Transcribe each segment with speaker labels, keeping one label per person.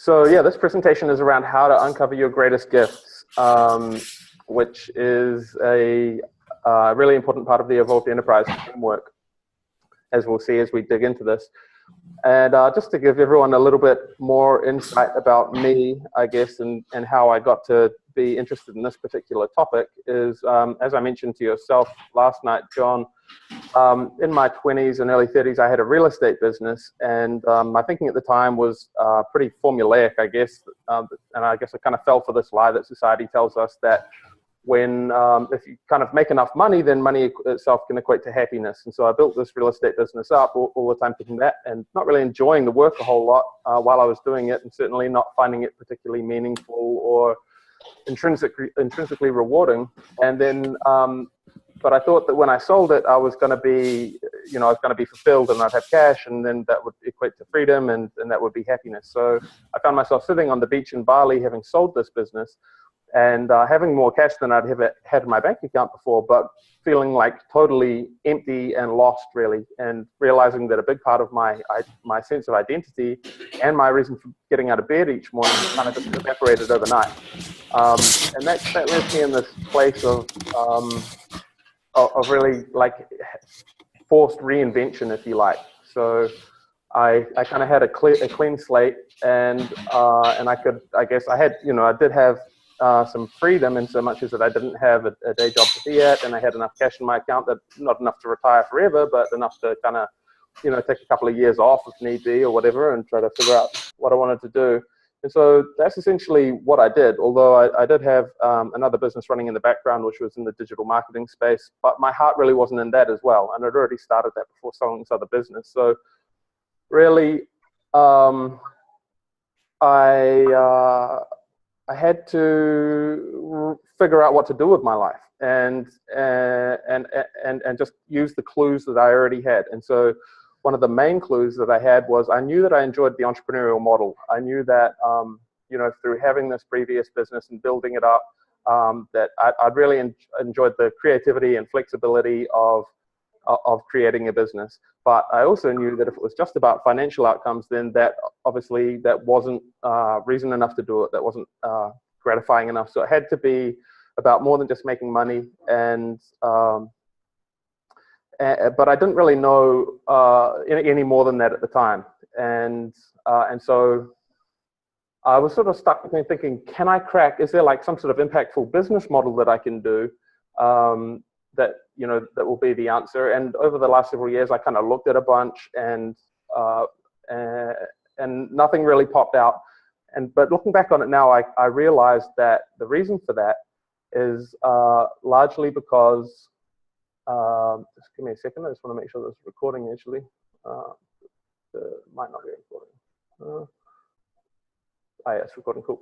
Speaker 1: So yeah, this presentation is around how to uncover your greatest gifts, which is a really important part of the Evolved Enterprise framework, as we'll see as we dig into this. And just to give everyone a little bit more insight about me, I guess, and how I got to be interested in this particular topic is, as I mentioned to yourself last night, John, in my 20s and early 30s, I had a real estate business, and my thinking at the time was pretty formulaic, I guess, and I guess I kind of fell for this lie that society tells us that when if you kind of make enough money, then money itself can equate to happiness. And so I built this real estate business up all the time thinking that, and not really enjoying the work a whole lot while I was doing it, and certainly not finding it particularly meaningful or intrinsically rewarding. And then but I thought that when I sold it, I was going to be, I was going to be fulfilled, and I'd have cash, and then that would equate to freedom, and that would be happiness. So I found myself sitting on the beach in Bali, having sold this business, and having more cash than I'd ever had in my bank account before, but feeling like totally empty and lost, really, and realizing that a big part of my sense of identity and my reason for getting out of bed each morning kind of just evaporated overnight. And that left me in this place of really like forced reinvention, if you like. So I kind of had a clean slate, and I could, I guess I had, I did have some freedom in so much as that I didn't have a day job to be at, and I had enough cash in my account, that not enough to retire forever, but enough to kind of, take a couple of years off if need be or whatever, and try to figure out what I wanted to do. And so that's essentially what I did, although I did have another business running in the background, which was in the digital marketing space, but my heart really wasn't in that as well. And I'd already started that before selling this other business. So really, I had to figure out what to do with my life, and just use the clues that I already had. And so one of the main clues that I had was I knew that I enjoyed the entrepreneurial model. I knew that, through having this previous business and building it up, that I'd really enjoyed the creativity and flexibility of creating a business. But I also knew that if it was just about financial outcomes, then that obviously that wasn't reason enough to do it. That wasn't gratifying enough. So it had to be about more than just making money. But I didn't really know any more than that at the time. And so I was sort of stuck between thinking, can I crack, is there like some sort of impactful business model that I can do that will be the answer? And over the last several years, I kind of looked at a bunch, and nothing really popped out. But looking back on it now, I realized that the reason for that is largely because, just give me a second, I just want to make sure this is recording actually. Might not be recording. Oh yeah, it's recording, cool.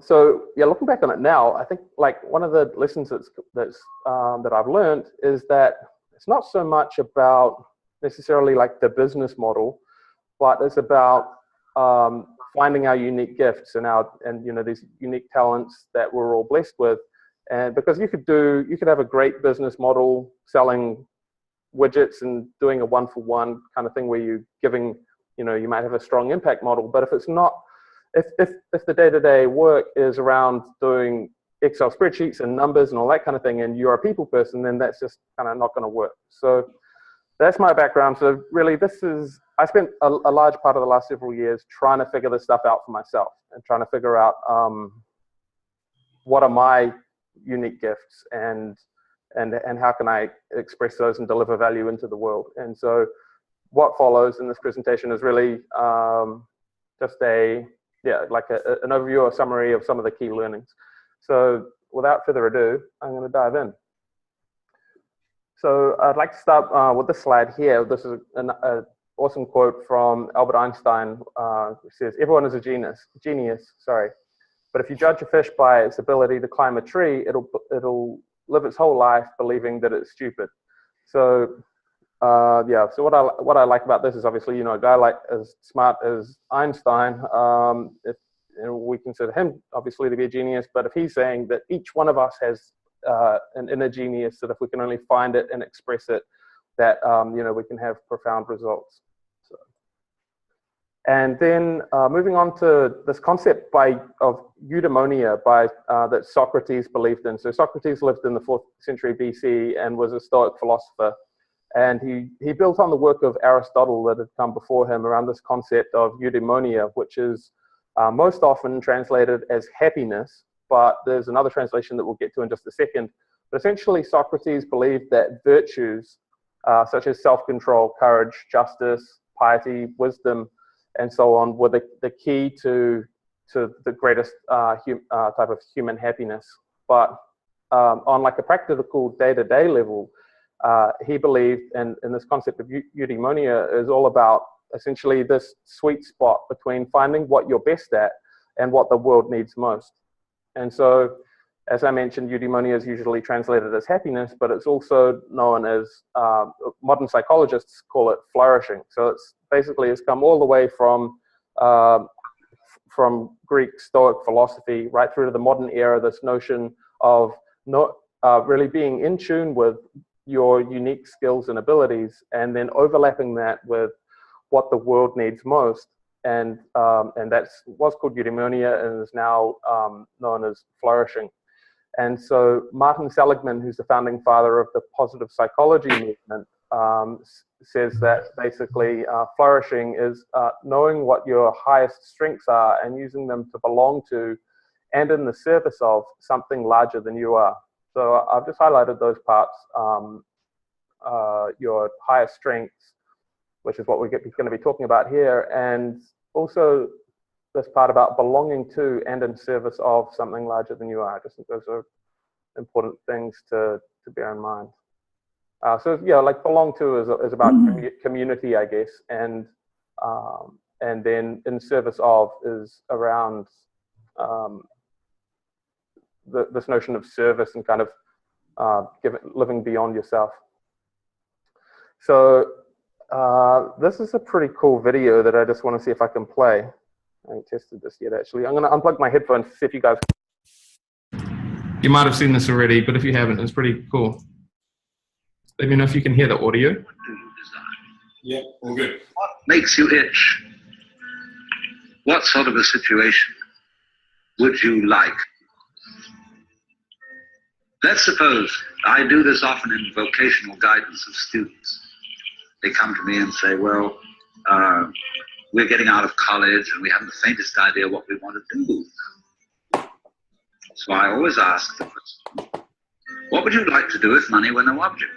Speaker 1: So yeah, looking back on it now, I think like one of the lessons that I've learned is that it's not so much about necessarily like the business model, but it's about finding our unique gifts and these unique talents that we're all blessed with. And because you could have a great business model selling widgets and doing a one-for-one kind of thing where you're giving, you might have a strong impact model, but if it's not, if the day-to-day work is around doing Excel spreadsheets and numbers and all that kind of thing, and you're a people person, then that's just kind of not going to work. So that's my background. So really, I spent a large part of the last several years trying to figure this stuff out for myself, and trying to figure out what are my unique gifts, and how can I express those and deliver value into the world. And so what follows in this presentation is really just an overview or summary of some of the key learnings. So without further ado, I'm going to dive in. So I'd like to start with this slide here. This is an awesome quote from Albert Einstein, which says, "Everyone is a genius, but if you judge a fish by its ability to climb a tree, it'll live its whole life believing that it's stupid." So yeah, so what I like about this is obviously, a guy like as smart as Einstein, we consider him obviously to be a genius, but if he's saying that each one of us has an inner genius, that if we can only find it and express it, that we can have profound results. And then moving on to this concept of eudaimonia that Socrates believed in. So Socrates lived in the 4th century BC and was a Stoic philosopher. And he built on the work of Aristotle that had come before him around this concept of eudaimonia, which is most often translated as happiness, but there's another translation that we'll get to in just a second. But essentially, Socrates believed that virtues such as self-control, courage, justice, piety, wisdom, and so on were the key to the greatest type of human happiness. But on like a practical day-to-day level, he believed, and this concept of eudaimonia is all about essentially this sweet spot between finding what you're best at and what the world needs most. And so, as I mentioned, eudaimonia is usually translated as happiness, but it's also known as, modern psychologists call it flourishing. So it's come all the way from Greek Stoic philosophy right through to the modern era, this notion of really being in tune with your unique skills and abilities, and then overlapping that with what the world needs most. And that's what's called eudaimonia and is now known as flourishing. And so Martin Seligman, who's the founding father of the positive psychology movement, says that basically flourishing is knowing what your highest strengths are and using them to belong to and in the service of something larger than you are. So I've just highlighted those parts, your highest strengths, which is what we're going to be talking about here, and also this part about belonging to and in service of something larger than you are. I just think those are important things to bear in mind. So yeah, like belong to is about community, I guess, and then in service of is around this notion of service and kind of living beyond yourself. So this is a pretty cool video that I just want to see if I can play. I haven't tested this yet, actually. I'm going to unplug my headphones to see if you guys... You might have seen this already, but if you haven't, it's pretty cool. Let me know if you can hear the audio.
Speaker 2: Yeah, all good.
Speaker 3: What makes you itch? What sort of a situation would you like? Let's suppose I do this often in vocational guidance of students. They come to me and say, well, we're getting out of college and we haven't the faintest idea what we want to do. So I always ask the person, what would you like to do if money were no object?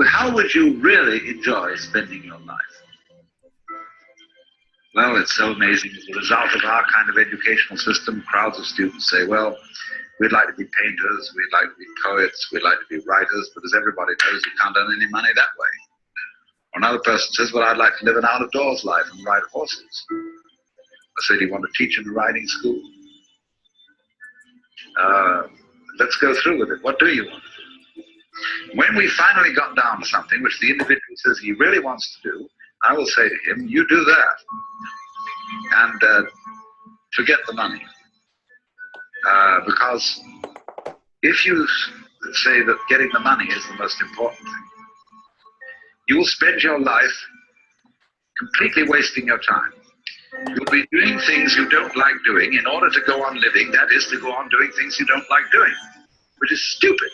Speaker 3: How would you really enjoy spending your life? Well, it's so amazing. As a result of our kind of educational system, crowds of students say, well, we'd like to be painters, we'd like to be poets, we'd like to be writers, but as everybody knows, you can't earn any money that way. Or another person says, well, I'd like to live an out-of-doors life and ride horses. I say, do you want to teach in a riding school? Let's go through with it. What do you want to do? When we finally got down to something which the individual says he really wants to do, I will say to him, you do that. And forget the money. Because if you say that getting the money is the most important thing, you will spend your life completely wasting your time. You'll be doing things you don't like doing in order to go on living, that is, to go on doing things you don't like doing, which is stupid.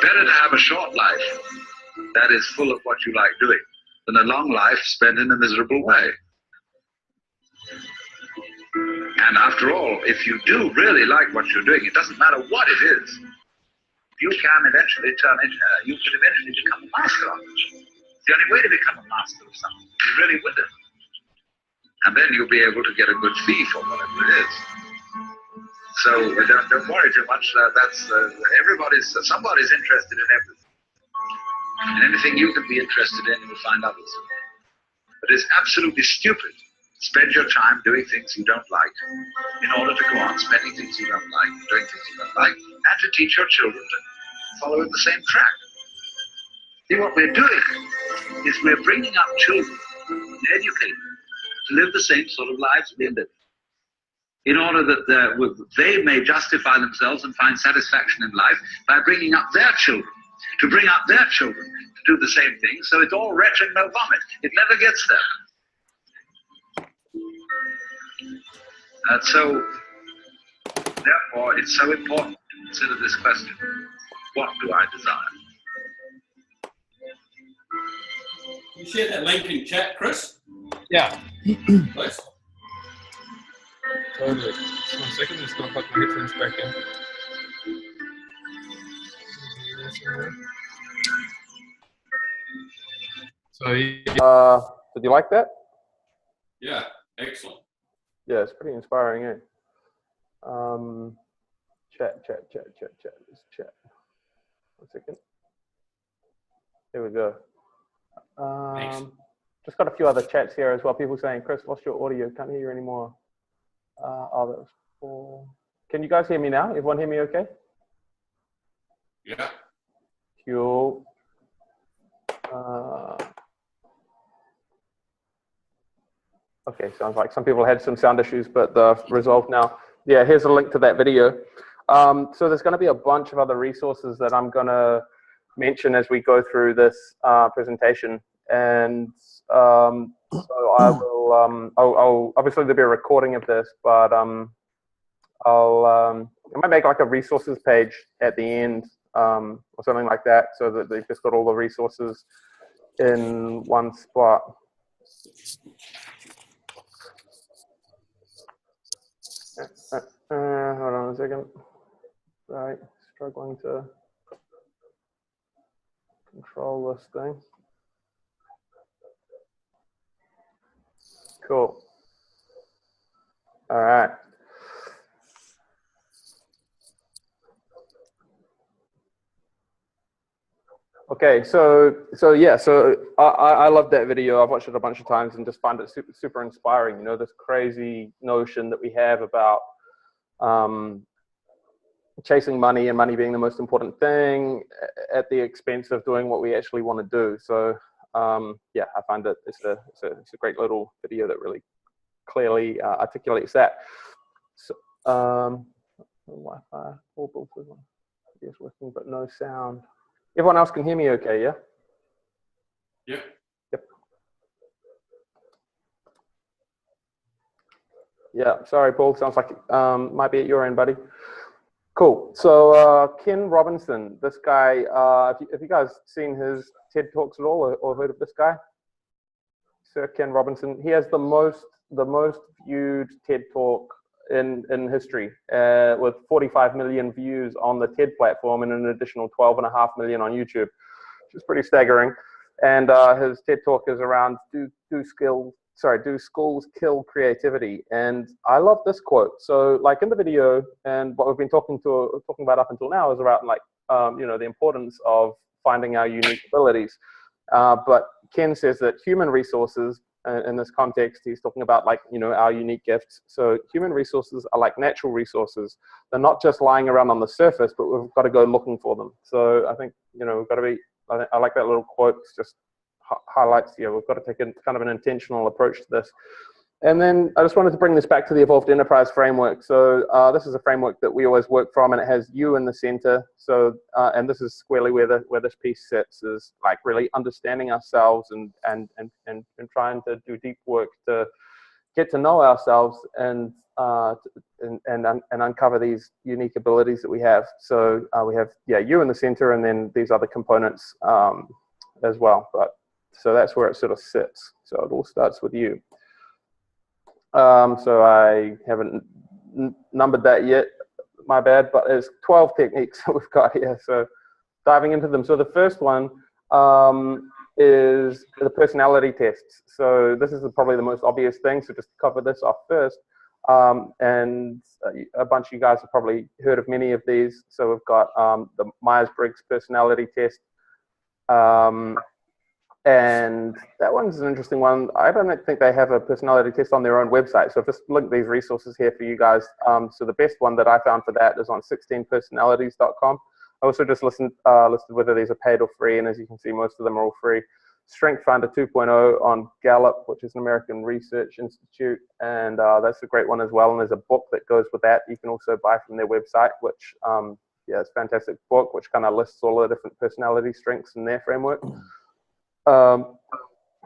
Speaker 3: Better to have a short life that is full of what you like doing than a long life spent in a miserable way. And after all, if you do really like what you're doing, it doesn't matter what it is, you can eventually you can eventually become a master of it. It's the only way to become a master of something. You really with it. And then you'll be able to get a good fee for whatever it is. So don't worry too much. Somebody's interested in everything. And anything you can be interested in, you'll find others. But it's absolutely stupid. Spend your time doing things you don't like in order to go on spending things you don't like, doing things you don't like, and to teach your children to follow in the same track. See, what we're doing is we're bringing up children and educating them to live the same sort of lives we live, in order that they may justify themselves and find satisfaction in life by bringing up their children to bring up their children to do the same thing. So it's all wretch and no vomit. It never gets there. And so, therefore, it's so important to consider this question: what do I desire?
Speaker 2: Can you share that link in chat, Chris?
Speaker 4: Yeah.
Speaker 2: Please.
Speaker 4: Totally. Just 1 second, just gonna plug my headphones back in. So
Speaker 1: did you like that?
Speaker 2: Yeah, excellent.
Speaker 1: Yeah, it's pretty inspiring, eh? Chat. Let's chat. 1 second. Here we go. Just got a few other chats here as well. People saying, Chris, lost your audio. Can't hear you anymore. Oh, that was cool. Can you guys hear me now? Everyone hear me okay?
Speaker 2: Yeah.
Speaker 1: Cool. Okay, sounds like some people had some sound issues, but they're resolved now. Yeah, here's a link to that video. So there's going to be a bunch of other resources that I'm going to mention as we go through this presentation. And so I will, I'll obviously there'll be a recording of this, but I might make like a resources page at the end or something like that, so that they've just got all the resources in one spot. Hold on a second. Right, struggling to control this thing. Cool. All right. Okay, so I love that video. I've watched it a bunch of times and just find it super inspiring. You know, this crazy notion that we have about chasing money and money being the most important thing at the expense of doing what we actually want to do. So yeah, I find that it's a great little video that really clearly articulates that. So Wi-Fi, all Bluetooth, yes, working, but no sound. Everyone else can hear me okay, yeah?
Speaker 2: Yep.
Speaker 1: Yep. Yeah, sorry, Paul. Sounds like might be at your end, buddy. Cool. So Ken Robinson, this guy, have you guys seen his TED Talks at all or heard of this guy? Sir Ken Robinson. He has the most viewed TED Talk in history, with 45 million views on the TED platform and an additional 12.5 million on YouTube, which is pretty staggering. And his TED Talk is around do schools kill creativity? And I love this quote. So like in the video, and what we've been talking about up until now is about like you know, the importance of finding our unique abilities. But Ken says that human resources, in this context, he's talking about like, you know, our unique gifts. So human resources are like natural resources. They're not just lying around on the surface, but we've got to go looking for them. So I think, you know, we've got to be, I like that little quote. It's just highlights, yeah, we've got to take kind of an intentional approach to this. And then I just wanted to bring this back to the Evolved Enterprise framework. So this is a framework that we always work from, and it has you in the center. So, and this is squarely where this piece sits, is like really understanding ourselves and trying to do deep work to get to know ourselves and uncover these unique abilities that we have. So we have, yeah, you in the center, and then these other components as well. But so that's where it sort of sits. So it all starts with you. So I haven't numbered that yet, my bad, but there's 12 techniques that we've got here. So diving into them. So the first one is the personality tests. So this is probably the most obvious thing. So just cover this off first. And a bunch of you guys have probably heard of many of these. So we've got the Myers-Briggs personality test. And that one's an interesting one. I don't think they have a personality test on their own website. So I've just linked these resources here for you guys. So the best one that I found for that is on 16personalities.com. I also just listed whether these are paid or free. And as you can see, most of them are all free. StrengthsFinder 2.0 on Gallup, which is an American research institute. And that's a great one as well. And there's a book that goes with that you can also buy from their website, which yeah, it's a fantastic book, which kind of lists all the different personality strengths in their framework. And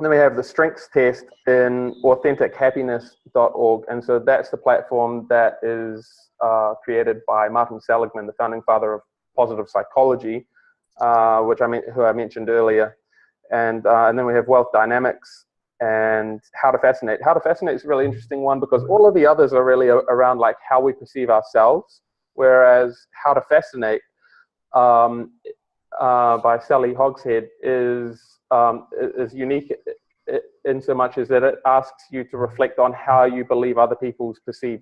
Speaker 1: then we have the strengths test in AuthenticHappiness.org. And so that's the platform that is created by Martin Seligman, the founding father of positive psychology, who I mentioned earlier. And then we have Wealth Dynamics and How to Fascinate. How to Fascinate is a really interesting one because all of the others are really around like how we perceive ourselves, whereas How to Fascinate by Sally Hogshead is unique in so much as that it asks you to reflect on how you believe other people perceive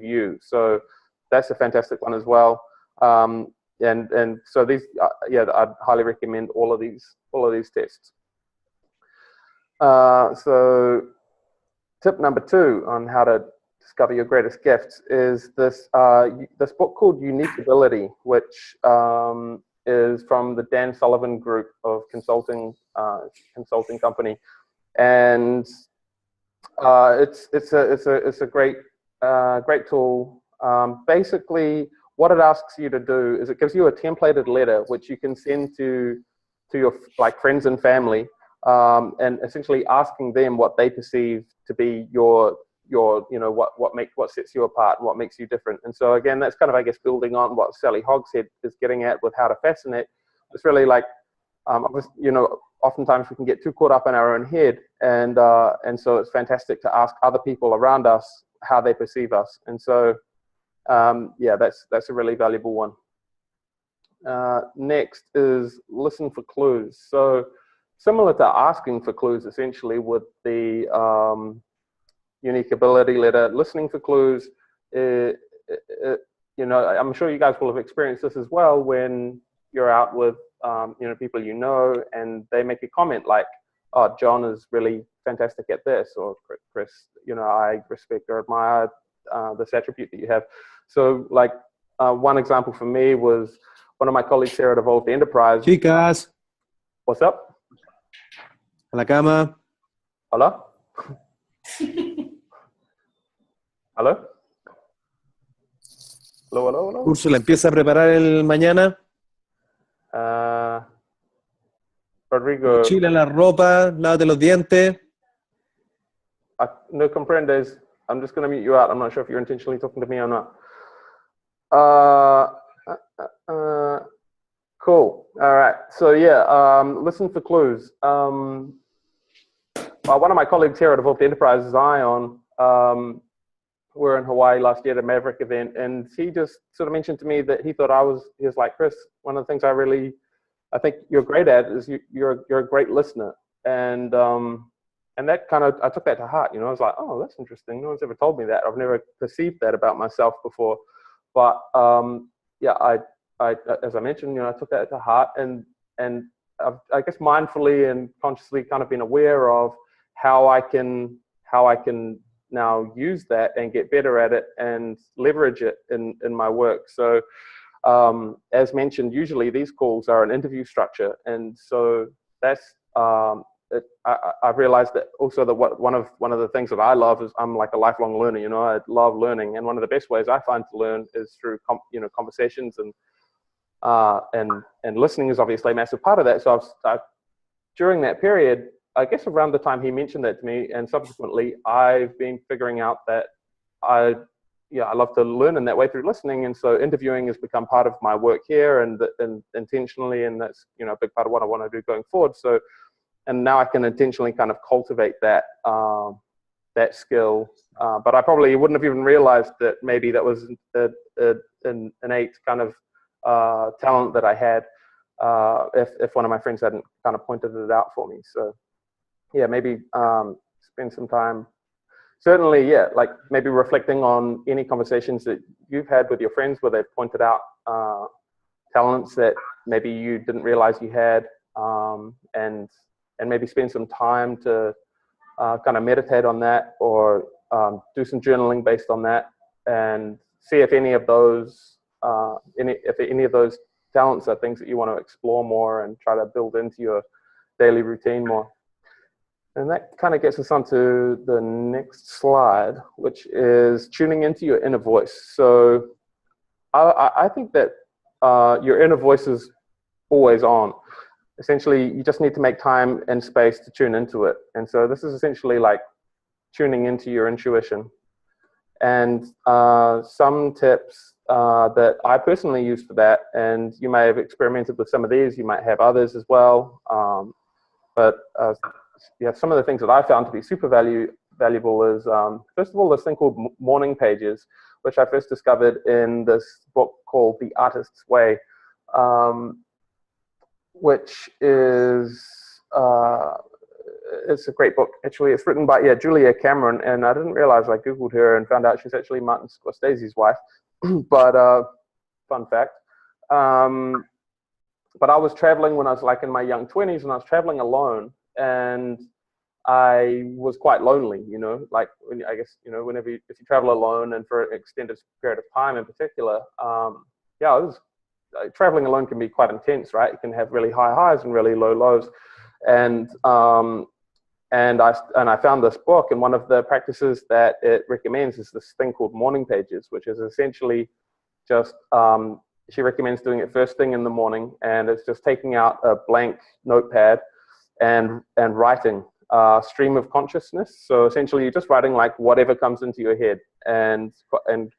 Speaker 1: you. So that's a fantastic one as well. And so these, I'd highly recommend all of these tests. So tip number 2 on how to discover your greatest gifts is this book called Unique Ability, which is from the Dan Sullivan Group of consulting company, and it's a great tool. Basically, what it asks you to do is it gives you a templated letter which you can send to your like friends and family, and essentially asking them what they perceive to be your what sets you apart and what makes you different. And so again, that's kind of, I guess, building on what Sally Hogshead is getting at with How to Fascinate. It's really like, oftentimes we can get too caught up in our own head, and so it's fantastic to ask other people around us how they perceive us. And so that's a really valuable one. Next is listen for clues. So similar to asking for clues, essentially, with the Unique Ability letter, listening for clues, I'm sure you guys will have experienced this as well when you're out with people and they make a comment like, oh, John is really fantastic at this, or Chris, I respect or admire this attribute that you have. So like one example for me was one of my colleagues here at Evolved Enterprise.
Speaker 5: Chicas.
Speaker 1: What's up?
Speaker 5: A la cama.
Speaker 1: Hola. ¿Aló? ¿Aló?
Speaker 5: Curso, ¿la empieza a preparar el mañana?
Speaker 1: Rodrigo.
Speaker 5: Mochila, la ropa, lávate los dientes.
Speaker 1: No comprendes. I'm just going to mute you out. I'm not sure if you're intentionally talking to me or not. Cool. All right. So listen for clues. One of my colleagues here at Evolved Enterprise, Zion, we're in Hawaii last year at a Maverick event, and he just sort of mentioned to me that he thought he was like, Chris, one of the things I think you're great at is you're a great listener. And that kind of, I took that to heart, I was like, oh, that's interesting. No one's ever told me that. I've never perceived that about myself before. But I as I mentioned, I took that to heart, and I've, I guess, mindfully and consciously kind of been aware of how I can now use that and get better at it and leverage it in my work. So as mentioned, usually these calls are an interview structure, and so that's I've realized that also that one of the things that I love is I'm like a lifelong learner. I love learning, and one of the best ways I find to learn is through conversations, and listening is obviously a massive part of that. So I've during that period, I guess around the time he mentioned that to me, and subsequently, I've been figuring out that I love to learn in that way through listening, and so interviewing has become part of my work here, and intentionally, and that's a big part of what I want to do going forward. So, and now I can intentionally kind of cultivate that skill, but I probably wouldn't have even realized that maybe that was an innate kind of talent that I had if one of my friends hadn't kind of pointed it out for me. So. Yeah, maybe spend some time. Certainly, like maybe reflecting on any conversations that you've had with your friends where they've pointed out talents that maybe you didn't realize you had, and maybe spend some time to kind of meditate on that, or do some journaling based on that, and see if any of those talents are things that you want to explore more and try to build into your daily routine more. And that kind of gets us onto the next slide, which is tuning into your inner voice. So I think that your inner voice is always on. Essentially, you just need to make time and space to tune into it. And so this is essentially like tuning into your intuition. And some tips that I personally use for that, and you may have experimented with some of these, you might have others as well. But yeah, some of the things that I found to be super valuable is, first of all, this thing called morning pages, which I first discovered in this book called The Artist's Way, which is, it's a great book. Actually, it's written by, Julia Cameron, and I didn't realize, I Googled her and found out she's actually Martin Scorsese's wife, but fun fact. But I was traveling when I was like in my young 20s, and I was traveling alone, and I was quite lonely, you know, like I guess, you know, if you travel alone and for an extended period of time in particular, traveling alone can be quite intense, right? You can have really high highs and really low lows. And I found this book, and one of the practices that it recommends is this thing called morning pages, which is essentially just, she recommends doing it first thing in the morning, and it's just taking out a blank notepad and writing stream of consciousness. So essentially you're just writing like whatever comes into your head, and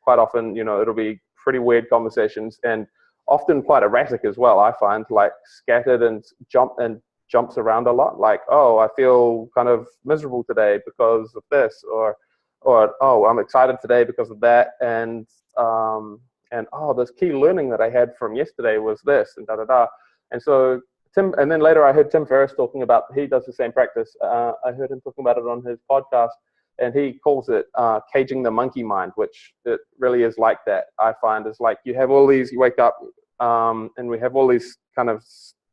Speaker 1: quite often, you know, it'll be pretty weird conversations, and often quite erratic as well. I find, like, scattered and jumps around a lot, like, oh, I feel kind of miserable today because of this, or oh, I'm excited today because of that, and oh, this key learning that I had from yesterday was this, and da da da. And so and then later I heard Tim Ferriss talking about, he does the same practice. I heard him talking about it on his podcast, and he calls it caging the monkey mind, which it really is like that. I find is like you wake up and we have all these kind of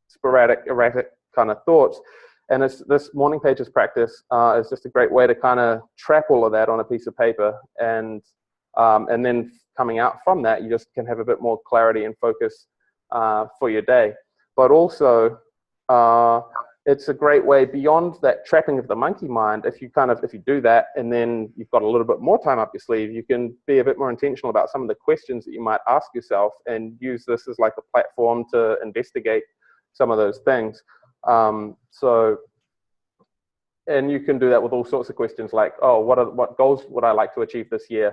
Speaker 1: sporadic, erratic kind of thoughts. And this morning pages practice is just a great way to kind of trap all of that on a piece of paper. And then coming out from that, you just can have a bit more clarity and focus for your day. But also, it's a great way beyond that trapping of the monkey mind. If you do that, and then you've got a little bit more time up your sleeve, you can be a bit more intentional about some of the questions that you might ask yourself, and use this as like a platform to investigate some of those things. And you can do that with all sorts of questions, like, oh, what goals would I like to achieve this year?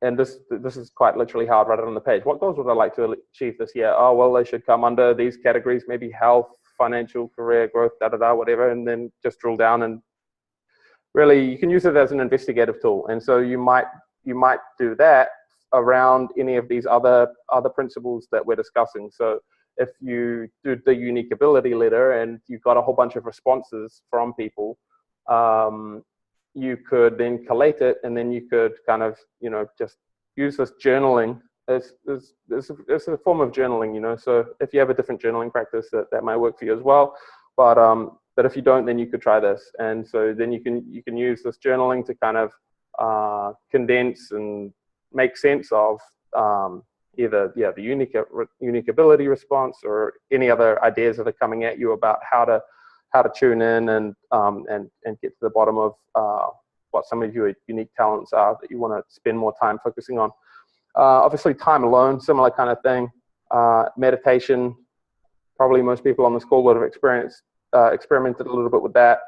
Speaker 1: And this is quite literally how I'd write it on the page. What goals would I like to achieve this year? Oh, well, they should come under these categories, maybe health, financial, career growth, whatever, and then just drill down. And really, you can use it as an investigative tool. And so you might do that around any of these other principles that we're discussing. So if you do the unique ability letter and you've got a whole bunch of responses from people, you could then collate it, and then you could kind of, you know, just use this journaling. It's a form of journaling, you know. So if you have a different journaling practice, that might work for you as well. But if you don't, then you could try this. And so then you can use this journaling to kind of condense and make sense of either the unique ability response, or any other ideas that are coming at you about how to tune in and get to the bottom of what some of your unique talents are that you want to spend more time focusing on. Obviously, time alone, similar kind of thing. Meditation, probably most people on this call would have experimented a little bit with that.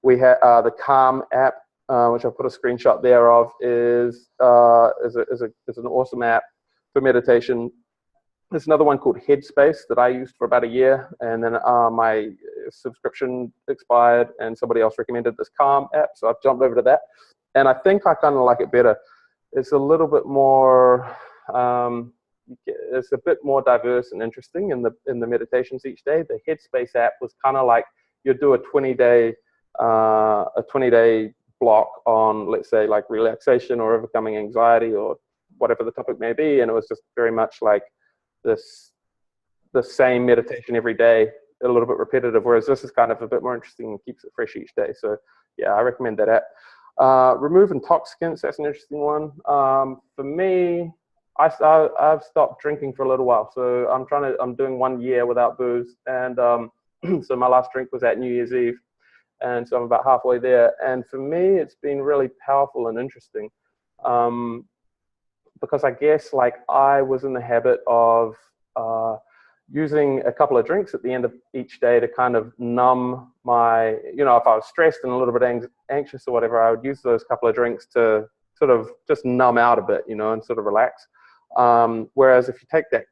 Speaker 1: We have the Calm app, which I've put a screenshot there of, is an awesome app for meditation. There's another one called Headspace that I used for about a year, and then my subscription expired, and somebody else recommended this Calm app, so I've jumped over to that, and I think I kind of like it better. It's a little bit more, it's a bit more diverse and interesting in the meditations each day. The Headspace app was kind of like you do a 20-day block on, let's say, like relaxation or overcoming anxiety or whatever the topic may be, and it was just very much like the same meditation every day, a little bit repetitive, whereas this is kind of a bit more interesting and keeps it fresh each day. So yeah, I recommend that app. Remove intoxicants, that's an interesting one. For me, I've stopped drinking for a little while, so I'm doing 1 year without booze, and so my last drink was at New Year's Eve, and so I'm about halfway there. And for me, it's been really powerful and interesting. because I guess like I was in the habit of using a couple of drinks at the end of each day to kind of numb my, if I was stressed and a little bit anxious or whatever, I would use those couple of drinks to sort of just numb out a bit, and sort of relax. Whereas if you take that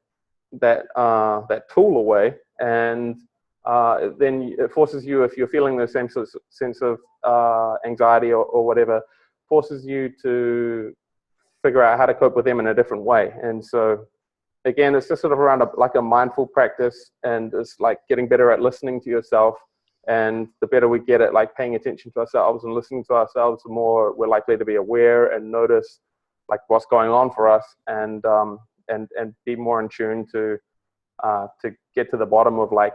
Speaker 1: tool away, and then it forces you, if you're feeling the same sense of anxiety or whatever, forces you to figure out how to cope with them in a different way. And so again, it's just sort of around like a mindful practice, and it's like getting better at listening to yourself. And the better we get at like paying attention to ourselves and listening to ourselves, the more we're likely to be aware and notice like what's going on for us, and be more in tune to get to the bottom of like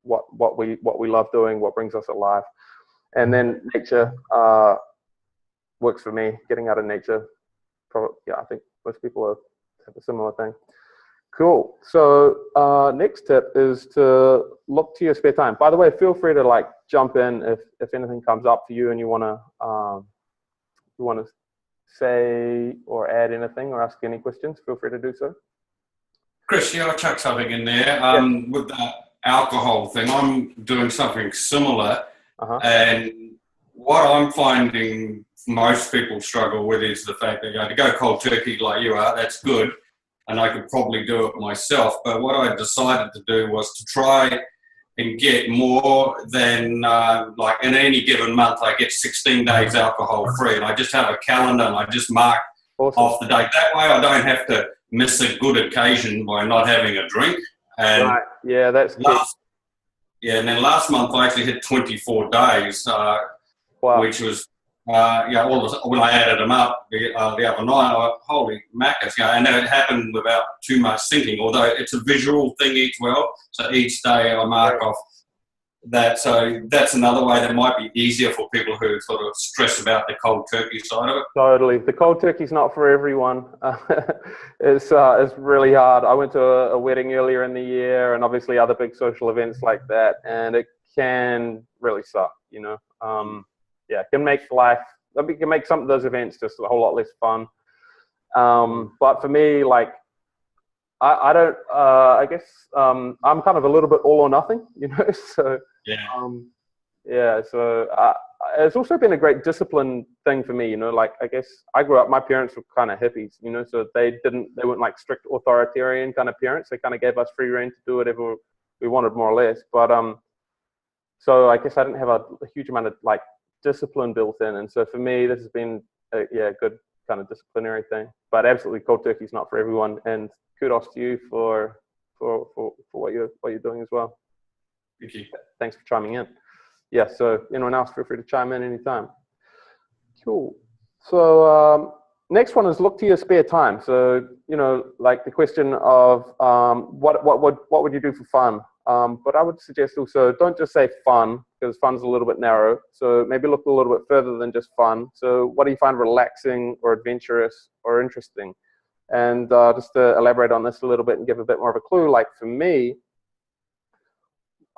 Speaker 1: what we love doing, what brings us alive. And then nature works for me. Getting out of nature, I think most people have a similar thing. Cool. So next tip is to look to your spare time. By the way, feel free to like jump in if anything comes up for you and you want to say or add anything or ask any questions. Feel free to do so.
Speaker 2: Chris, I'll chuck something in there. With that alcohol thing, I'm doing something similar. And what I'm finding most people struggle with is the fact that to go cold turkey like you are, that's good. And I could probably do it myself. But what I decided to do was to try and get more than, like in any given month, I get 16 days alcohol free. And I just have a calendar and I just mark off the date. That way I don't have to miss a good occasion by not having a drink. And
Speaker 1: right. Yeah, that's good.
Speaker 2: And then last month I actually hit 24 days, which was, when I added them up the other night, holy macas, and it happened without too much thinking, although it's a visual thing so each day I mark off that. So that's another way that might be easier for people who sort of stress about the cold turkey side of it.
Speaker 1: Totally. The cold turkey's not for everyone. It's really hard. I went to a wedding earlier in the year, and obviously other big social events like that, and it can really suck, it can make it can make some of those events just a whole lot less fun. But for me, like, I don't, I guess I'm kind of a little bit all or nothing, so, so it's also been a great discipline thing for me, like, I guess I grew up, my parents were kind of hippies, so they weren't like strict authoritarian kind of parents. They kind of gave us free rein to do whatever we wanted, more or less. But, so I guess I didn't have a huge amount of like discipline built in, and so for me this has been a good kind of disciplinary thing. But absolutely, cold turkey is not for everyone, and kudos to you for what you're doing as well.
Speaker 2: Thank you.
Speaker 1: Thanks for chiming in. So anyone else, feel free to chime in anytime. Cool. So next one is look to your spare time. So like the question of what would you do for fun? But I would suggest also don't just say fun, because fun's a little bit narrow. So maybe look a little bit further than just fun. So what do you find relaxing or adventurous or interesting? And just to elaborate on this a little bit and give a bit more of a clue, like for me,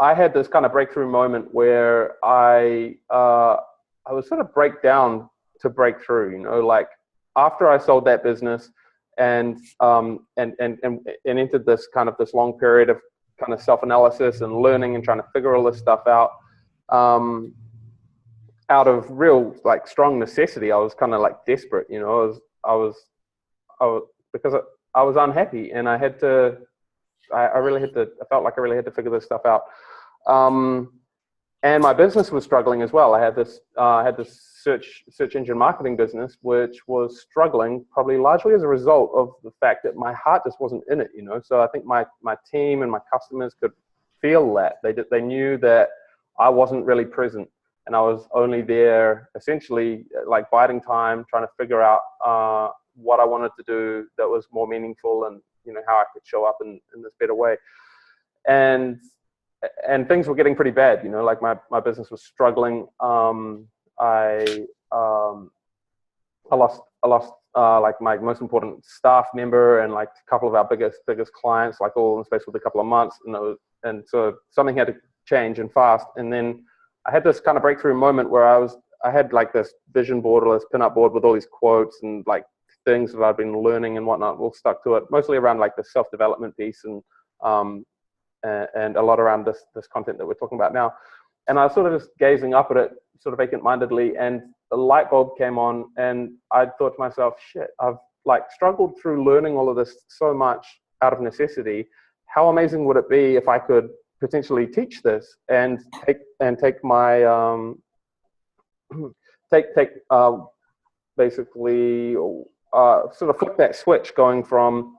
Speaker 1: I had this kind of breakthrough moment where I was sort of break down to break through, like after I sold that business and entered this long period of kind of self-analysis and learning and trying to figure all this stuff out of real like strong necessity. I was kind of like desperate, I was because I was unhappy, and I felt like I really had to figure this stuff out. And my business was struggling as well. I had this search engine marketing business, which was struggling probably largely as a result of the fact that my heart just wasn't in it, So I think my team and my customers could feel that. They knew that I wasn't really present, and I was only there essentially like biding time, trying to figure out what I wanted to do that was more meaningful, and how I could show up in this better way. And things were getting pretty bad, like my business was struggling. I lost like my most important staff member and like a couple of our biggest clients, like all in the space of a couple of months. And so something had to change and fast. And then I had this kind of breakthrough moment where I had like this vision board or this pinup board with all these quotes and like things that I've been learning and whatnot, all stuck to it, mostly around like the self-development piece and a lot around this content that we're talking about now. And I was sort of just gazing up at it, sort of vacant-mindedly, and the light bulb came on, and I thought to myself, shit, I've like struggled through learning all of this so much out of necessity. How amazing would it be if I could potentially teach this and take my basically sort of flip that switch, going from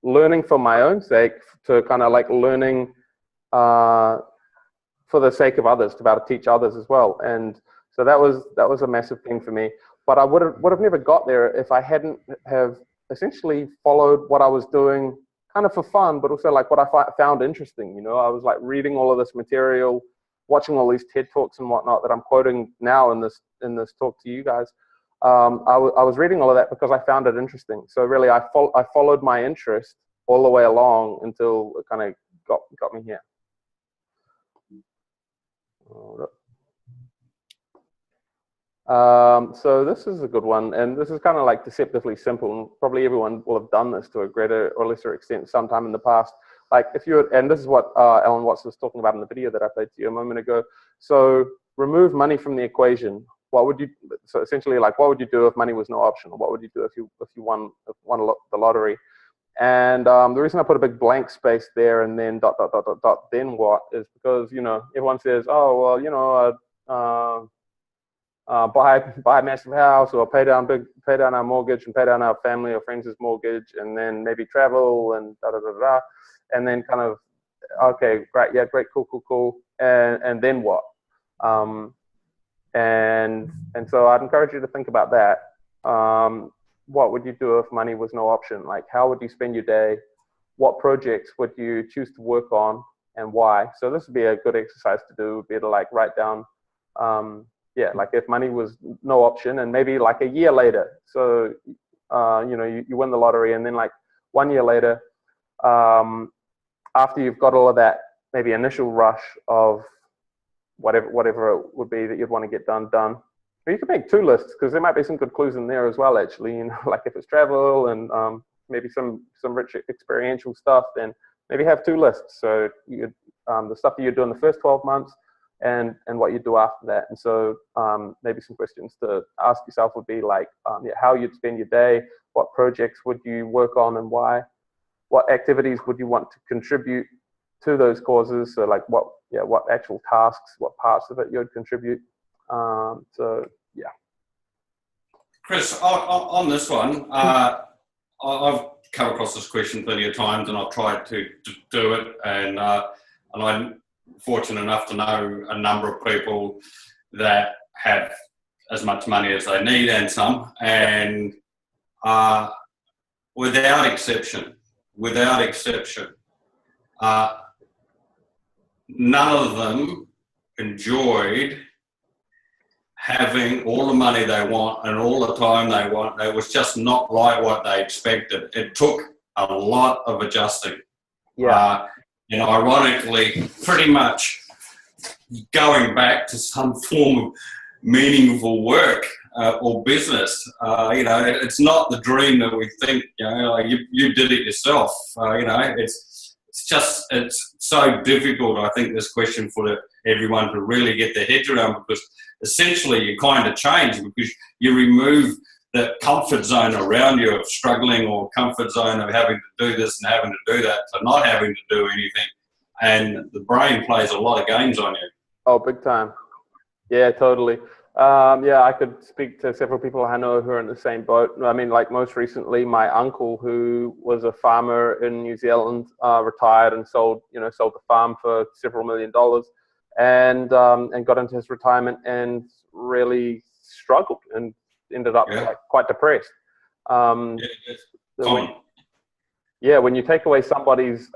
Speaker 1: learning for my own sake to kind of like learning for the sake of others, to be able to teach others as well. And so that was a massive thing for me. But I would have never got there if I hadn't have essentially followed what I was doing kind of for fun, but also like what I found interesting. You know, I was like reading all of this material, watching all these TED Talks and whatnot that I'm quoting now in this talk to you guys. I was reading all of that because I found it interesting. So really, I followed my interest all the way along until it kind of got me here. So this is a good one, and this is kind of like deceptively simple. Probably everyone will have done this to a greater or lesser extent sometime in the past. Like if you, and this is what Alan Watts was talking about in the video that I played to you a moment ago. So remove money from the equation. What would you? So essentially, like, what would you do if money was no option, or what would you do if you won the lottery? And the reason I put a big blank space there and then ... then what is because, you know, everyone says, oh well, you know, buy a massive house, or pay down our mortgage and pay down our family or friends' mortgage, and then maybe travel and and then kind of, okay, great, yeah, great, cool, and then what? And so I'd encourage you to think about that. What would you do if money was no option? Like, how would you spend your day? What projects would you choose to work on, and why? So this would be a good exercise to do, would be to like write down, yeah, like if money was no option, and maybe like a year later. So, you know, you win the lottery, and then like 1 year later, after you've got all of that, maybe initial rush of whatever it would be that you'd want to get done. But you could make 2 lists, because there might be some good clues in there as well, actually. You know, like if it's travel and maybe some rich experiential stuff, then maybe have 2 lists. So you the stuff that you do in the first 12 months and what you do after that. And so maybe some questions to ask yourself would be like, yeah, how you'd spend your day, what projects would you work on and why, what activities would you want to contribute to those causes? So like what actual tasks, what parts of it you'd contribute. So yeah.
Speaker 2: Chris, on this one, I've come across this question plenty of times, and I've tried to do it, and I'm fortunate enough to know a number of people that have as much money as they need and some, and without exception, none of them enjoyed having all the money they want and all the time they want. It was just not like what they expected. It took a lot of adjusting.
Speaker 1: Yeah.
Speaker 2: And ironically, pretty much going back to some form of meaningful work or business. You know, it's not the dream that we think. You know, like you did it yourself. You know, it's so difficult. I think this question for everyone to really get their heads around, because essentially you kind of change, because you remove the comfort zone around you of struggling, or comfort zone of having to do this and having to do that, to not having to do anything. And the brain plays a lot of games on you.
Speaker 1: Oh, big time. Yeah, totally. Yeah, I could speak to several people I know who are in the same boat. I mean, like most recently, my uncle, who was a farmer in New Zealand, retired and sold the farm for several $1 million, and got into his retirement and really struggled and ended up like quite depressed. When you take away somebody's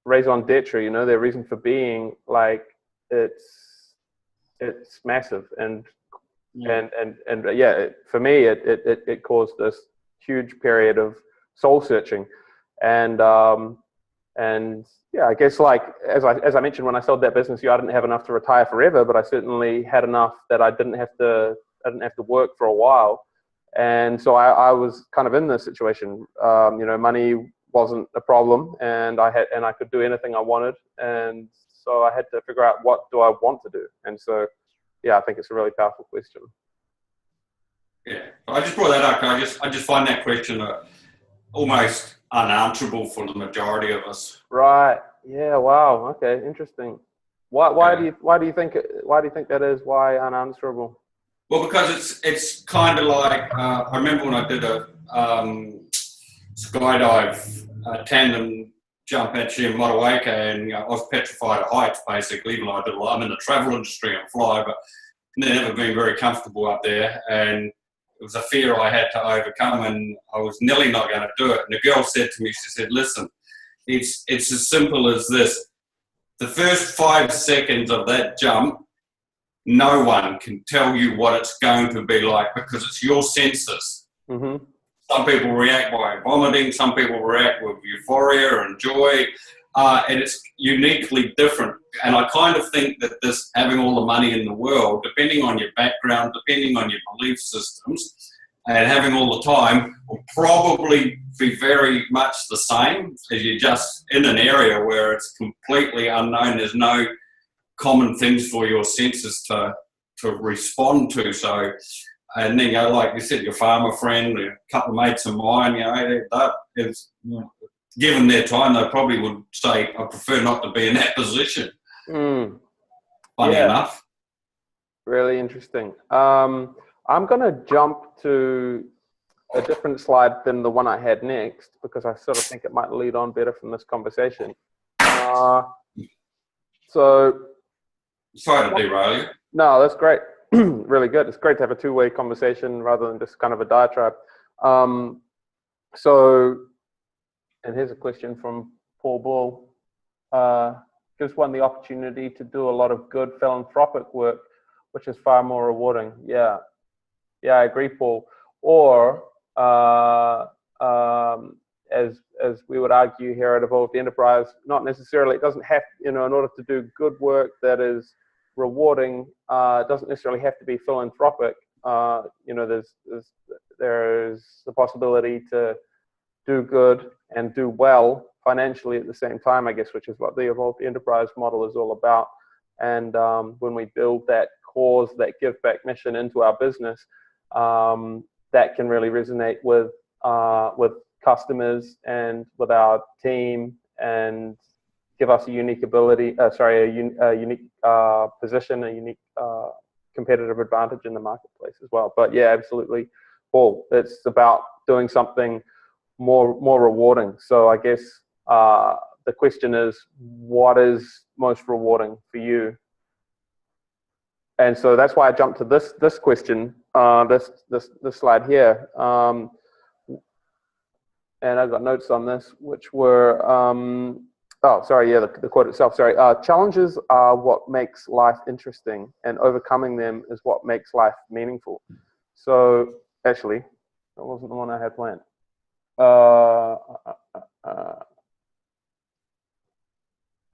Speaker 1: raison d'etre, you know, their reason for being, like it's massive, and for me it caused this huge period of soul searching, and yeah, I guess like as I mentioned, when I sold that business, I didn't have enough to retire forever, but I certainly had enough that I didn't have to work for a while, And so I was kind of in this situation. You know, money wasn't a problem, and I could do anything I wanted, and so I had to figure out, what do I want to do? And so, yeah, I think it's a really powerful question.
Speaker 2: Yeah, I just brought that up. I just find that question almost unanswerable for the majority of us.
Speaker 1: Right. Yeah. Wow. Okay. Interesting. Why do you think that is? Why unanswerable?
Speaker 2: Well, because it's kind of like I remember when I did a skydive tandem jump actually in Motueka, and I was petrified of heights basically. Even though I'm in the travel industry and fly, but never been very comfortable up there, and it was a fear I had to overcome, and I was nearly not going to do it. And the girl said to me, she said, "Listen, it's as simple as this. The first 5 seconds of that jump, no one can tell you what it's going to be like, because it's your senses."
Speaker 1: Mm-hmm.
Speaker 2: Some people react by vomiting, some people react with euphoria and joy, and it's uniquely different. And I kind of think that this, having all the money in the world, depending on your background, depending on your belief systems, and having all the time, will probably be very much the same as you're just in an area where it's completely unknown. There's no common things for your senses to respond to. So, and then, you know, like you said, your farmer friend, a couple of mates of mine, you know, that is, given their time, they probably would say, "I prefer not to be in that position." Funny enough.
Speaker 1: Really interesting. I'm going to jump to a different slide than the one I had next, because I sort of think it might lead on better from this conversation. So,
Speaker 2: sorry to derail you.
Speaker 1: No, that's great. Really good. It's great to have a two-way conversation rather than just kind of a diatribe. So, and here's a question from Paul Bull. Gives one the opportunity to do a lot of good philanthropic work, which is far more rewarding. Yeah, I agree, Paul. Or as we would argue here at Evolved Enterprise, not necessarily. It doesn't have, you know, in order to do good work that is rewarding, it doesn't necessarily have to be philanthropic. You know, there's the possibility to do good and do well financially at the same time, I guess, which is what the Evolved Enterprise model is all about. And when we build that cause, that give back mission into our business, that can really resonate with customers and with our team, and give us a unique ability, a unique position, a unique competitive advantage in the marketplace as well. But yeah, absolutely, Paul, it's about doing something more rewarding. So I guess the question is, what is most rewarding for you? And so that's why I jumped to this question, this slide here. And I've got notes on this, which were, the quote itself, challenges are what makes life interesting, and overcoming them is what makes life meaningful. So actually, that wasn't the one I had planned.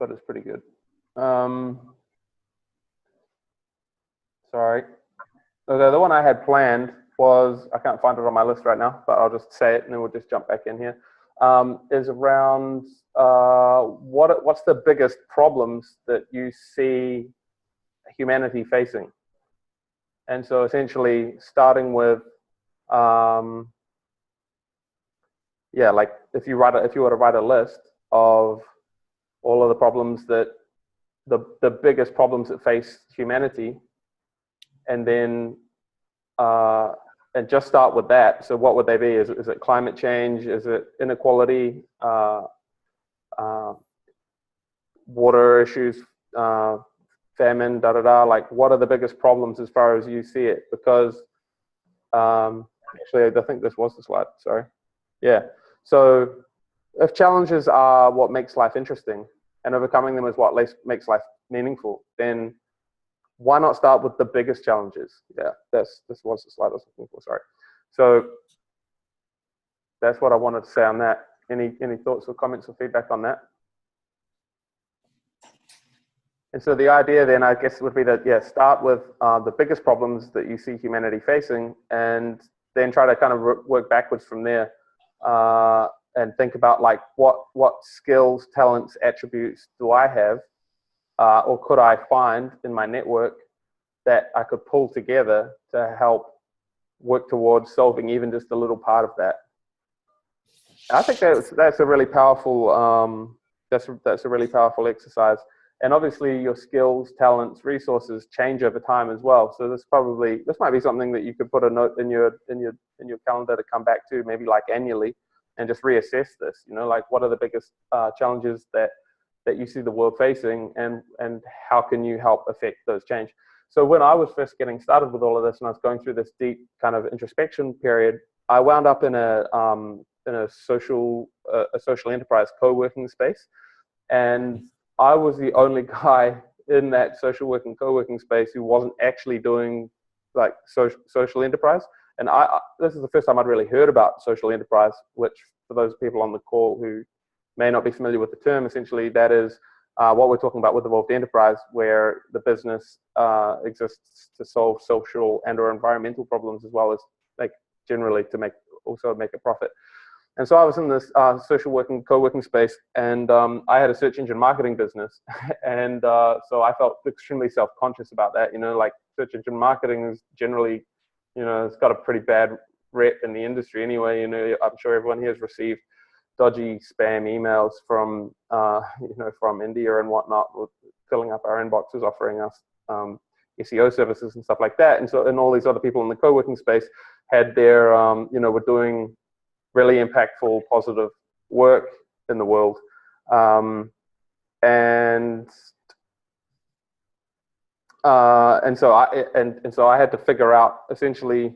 Speaker 1: But it's pretty good. Sorry. Okay, the one I had planned was, I can't find it on my list right now, but I'll just say it and then we'll just jump back in here. Is around what's the biggest problems that you see humanity facing? And so essentially starting with, like if you were to write a list of all of the problems that the biggest problems that face humanity, and then and just start with that. So what would they be? Is it climate change? Is it inequality? Water issues, famine, like what are the biggest problems as far as you see it? Because actually I think this was the slide, sorry. Yeah, so if challenges are what makes life interesting and overcoming them is what makes life meaningful, then why not start with the biggest challenges? Yeah, this was the slide I was looking for, sorry. So that's what I wanted to say on that. Any thoughts or comments or feedback on that? And so the idea then, I guess, would be that, start with the biggest problems that you see humanity facing, and then try to kind of work backwards from there, and think about like what skills, talents, attributes do I have, or could I find in my network that I could pull together to help work towards solving even just a little part of that. I think that's a really powerful that's a really powerful exercise. And obviously your skills, talents, resources change over time as well. So this might be something that you could put a note in your calendar to come back to, maybe like annually, and just reassess this. You know, like what are the biggest challenges that you see the world facing, and how can you help affect those change? So when I was first getting started with all of this, and I was going through this deep kind of introspection period, I wound up in a social enterprise co-working space, and I was the only guy in that social working co-working space who wasn't actually doing like social enterprise. And this is the first time I'd really heard about social enterprise, which for those people on the call who may not be familiar with the term, essentially that is what we're talking about with evolved enterprise, where the business exists to solve social and or environmental problems, as well as like generally to make a profit. And so I was in this social working, co-working space, and I had a search engine marketing business. And so I felt extremely self-conscious about that. You know, like search engine marketing is generally, you know, it's got a pretty bad rep in the industry anyway. You know, I'm sure everyone here has received dodgy spam emails from, you know, from India and whatnot, with filling up our inboxes, offering us SEO services and stuff like that. And so, and all these other people in the co-working space had their, you know, were doing really impactful, positive work in the world. And so I had to figure out essentially,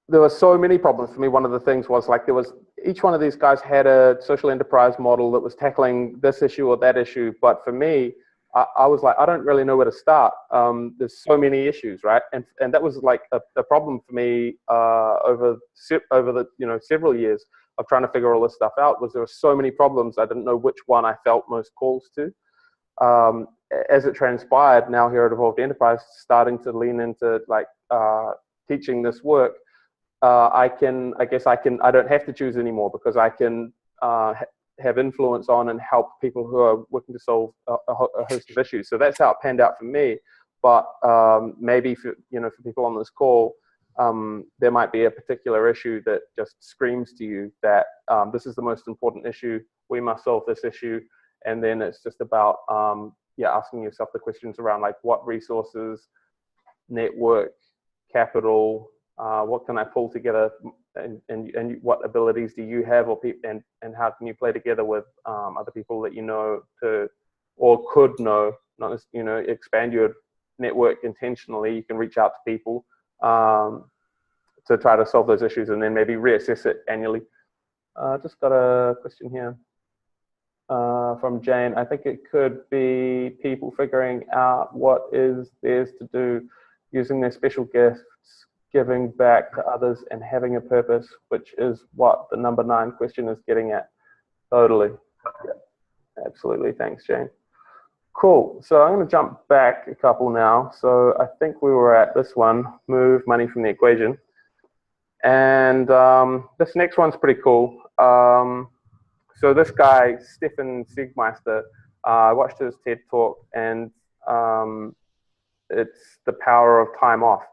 Speaker 1: there were so many problems for me. One of the things was like each one of these guys had a social enterprise model that was tackling this issue or that issue. But for me, I was like, I don't really know where to start. There's so many issues, right? And that was like a problem for me over the, you know, several years of trying to figure all this stuff out. Was there were so many problems, I didn't know which one I felt most calls to. As it transpired, now here at Evolved Enterprise, starting to lean into like teaching this work, I don't have to choose anymore, because I can have influence on and help people who are working to solve a host of issues. So that's how it panned out for me. But maybe for people on this call, there might be a particular issue that just screams to you that this is the most important issue. We must solve this issue. And then it's just about asking yourself the questions around like what resources, network, capital, what can I pull together, and what abilities do you have, and how can you play together with other people that you know or could know, not just, you know, expand your network intentionally. You can reach out to people to try to solve those issues, and then maybe reassess it annually. Just got a question here from Jane. I think it could be people figuring out what is theirs to do, using their special gifts, giving back to others, and having a purpose, which is what the number 9 question is getting at. Totally. Yeah, absolutely. Thanks, Jane. Cool. So I'm going to jump back a couple now. So I think we were at this one, move money from the equation. And this next one's pretty cool. So this guy, Stefan Siegmeister, I watched his TED talk, and it's the power of time off.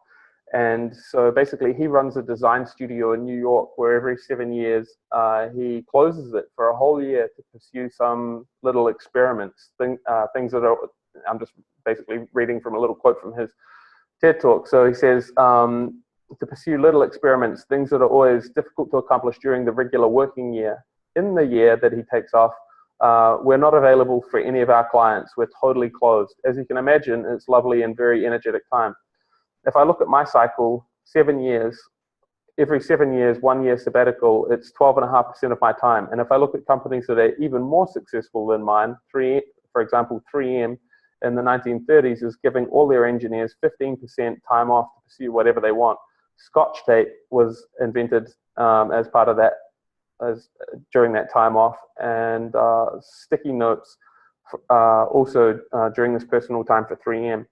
Speaker 1: And so basically he runs a design studio in New York where every 7 years he closes it for a whole year to pursue some little experiments, things that are, I'm just basically reading from a little quote from his TED talk. So he says, to pursue little experiments, things that are always difficult to accomplish during the regular working year. In the year that he takes off, we're not available for any of our clients. We're totally closed. As you can imagine, it's lovely and very energetic time. If I look at my cycle, 7 years, every 7 years, 1 year sabbatical, it's 12.5% of my time. And if I look at companies that are even more successful than mine, for example, 3M in the 1930s is giving all their engineers 15% time off to pursue whatever they want. Scotch tape was invented as part of that, during that time off, and sticky notes also during this personal time for 3M.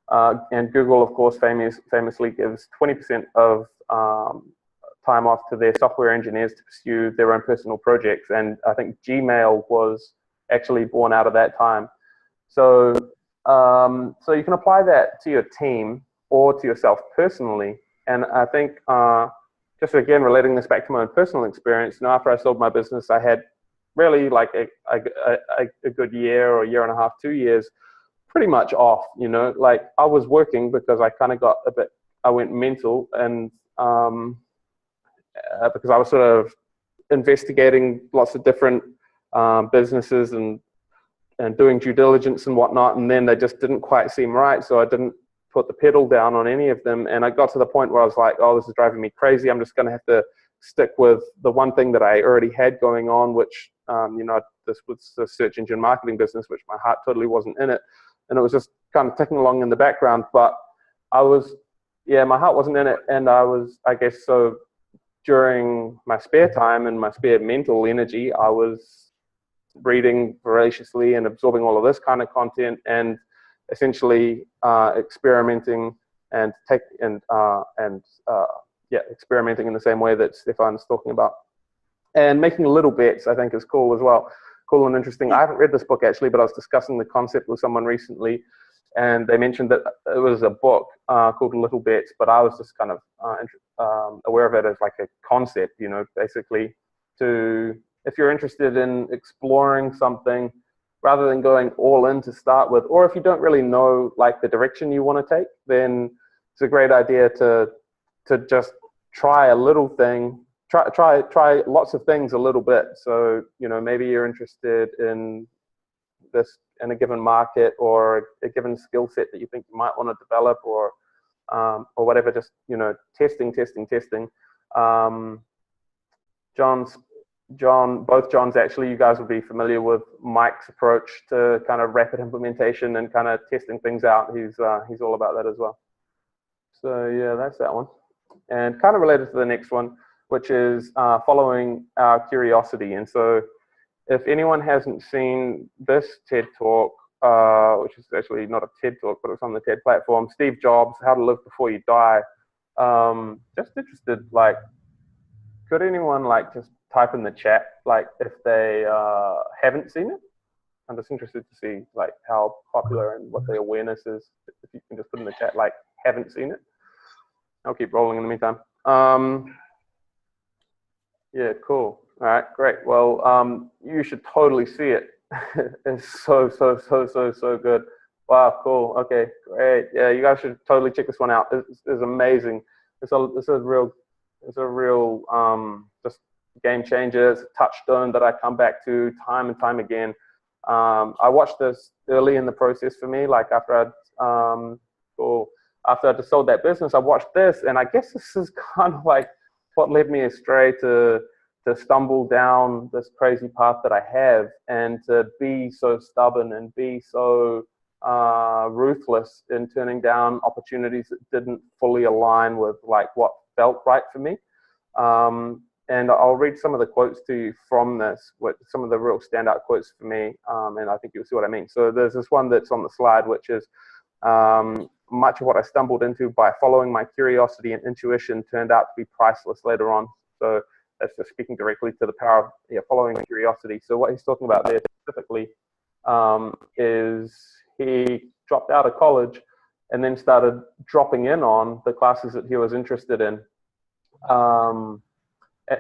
Speaker 1: And Google, of course, famously gives 20% of time off to their software engineers to pursue their own personal projects. And I think Gmail was actually born out of that time. So, so you can apply that to your team or to yourself personally. And I think, just again, relating this back to my own personal experience, after I sold my business, I had really like a good year or year and a half, 2 years, pretty much off, like I was working because I kind of got I went mental, and because I was sort of investigating lots of different businesses and doing due diligence and whatnot, and then they just didn't quite seem right, so I didn't put the pedal down on any of them, and I got to the point where I was like, oh, this is driving me crazy, I'm just going to have to stick with the one thing that I already had going on, which, this was the search engine marketing business, which my heart totally wasn't in it, and it was just kind of ticking along in the background, but my heart wasn't in it, and I guess so during my spare time and my spare mental energy, I was reading voraciously and absorbing all of this kind of content, and essentially experimenting and experimenting in the same way that Stefan's talking about, and making little bets. I think is cool as well, cool and interesting. I haven't read this book actually, but I was discussing the concept with someone recently, and they mentioned that it was a book called Little Bets, but I was just kind of aware of it as like a concept, basically if you're interested in exploring something, rather than going all in to start with, or if you don't really know like the direction you want to take, then it's a great idea to just try a little thing, try lots of things a little bit. So, maybe you're interested in this in a given market or a given skill set that you think you might want to develop, or whatever, just, testing. Both Johns, actually, you guys will be familiar with Mike's approach to kind of rapid implementation and kind of testing things out. He's all about that as well. So yeah, that's that one. And kind of related to the next one, which is following our curiosity. And so if anyone hasn't seen this TED Talk, which is actually not a TED Talk, but it's on the TED platform, Steve Jobs, How to Live Before You Die. Just interested, like, could anyone like just type in the chat, like if they haven't seen it? I'm just interested to see like how popular and what the awareness is. If you can just put in the chat, like, haven't seen it. I'll keep rolling in the meantime. Yeah, cool. All right, great. Well, you should totally see it. It's so good. Wow, cool. Okay, great. Yeah, you guys should totally check this one out. It's amazing. It's a real just game changer. It's a touchstone that I come back to time and time again. I watched this early in the process for me, like after I'd sold that business, I watched this, and I guess this is kind of like what led me astray to stumble down this crazy path that I have, and to be so stubborn and be so ruthless in turning down opportunities that didn't fully align with like what felt right for me. And I'll read some of the quotes to you from this, some of the real standout quotes for me, and I think you'll see what I mean. So there's this one that's on the slide, which is, much of what I stumbled into by following my curiosity and intuition turned out to be priceless later on. So that's just speaking directly to the power of following curiosity. So what he's talking about there specifically is he dropped out of college and then started dropping in on the classes that he was interested in,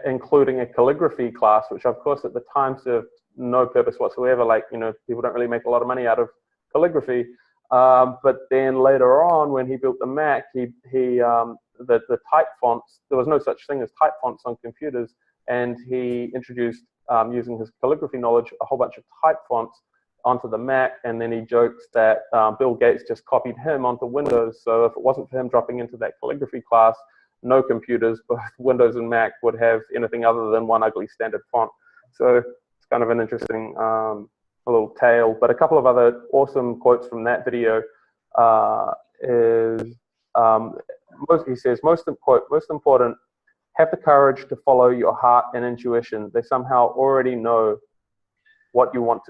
Speaker 1: including a calligraphy class, which of course at the time served no purpose whatsoever. Like, people don't really make a lot of money out of calligraphy. But then later on, when he built the Mac, the type fonts, there was no such thing as type fonts on computers, and he introduced, using his calligraphy knowledge, a whole bunch of type fonts onto the Mac, and then he jokes that Bill Gates just copied him onto Windows. So if it wasn't for him dropping into that calligraphy class, no computers, both Windows and Mac, would have anything other than one ugly standard font. So it's kind of an interesting a little tale. But a couple of other awesome quotes from that video he says, most important, have the courage to follow your heart and intuition. They somehow already know what you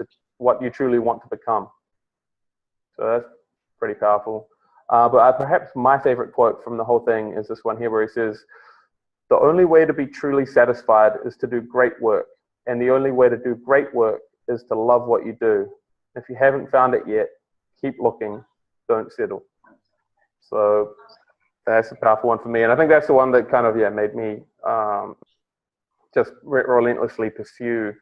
Speaker 1: truly want to become. So that's pretty powerful. But perhaps my favorite quote from the whole thing is this one here where he says, "The only way to be truly satisfied is to do great work. And the only way to do great work is to love what you do. If you haven't found it yet, keep looking, don't settle." So that's a powerful one for me. And I think that's the one that kind of, made me just relentlessly pursue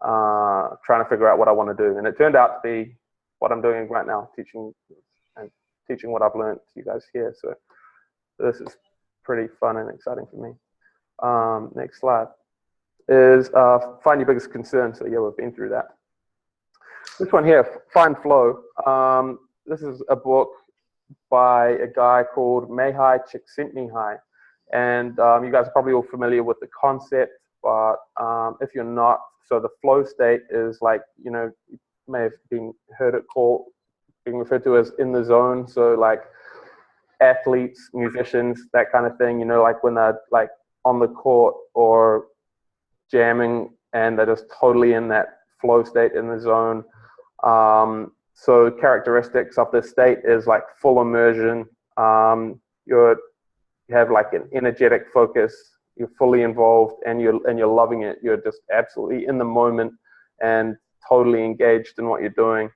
Speaker 1: trying to figure out what I want to do. And it turned out to be what I'm doing right now, teaching what I've learned to you guys here. So this is pretty fun and exciting for me. Next slide is find your biggest concern. So yeah, we've been through that. This one here, Find Flow. This is a book by a guy called Mihai Csikszentmihalyi. And you guys are probably all familiar with the concept, but if you're not, so the flow state is like, you may have heard it being referred to as in the zone. So like athletes, musicians, that kind of thing, like when they're like on the court or jamming and they're just totally in that flow state in the zone. So characteristics of this state is like full immersion. You have like an energetic focus. You're fully involved and you're loving it. You're just absolutely in the moment and totally engaged in what you're doing.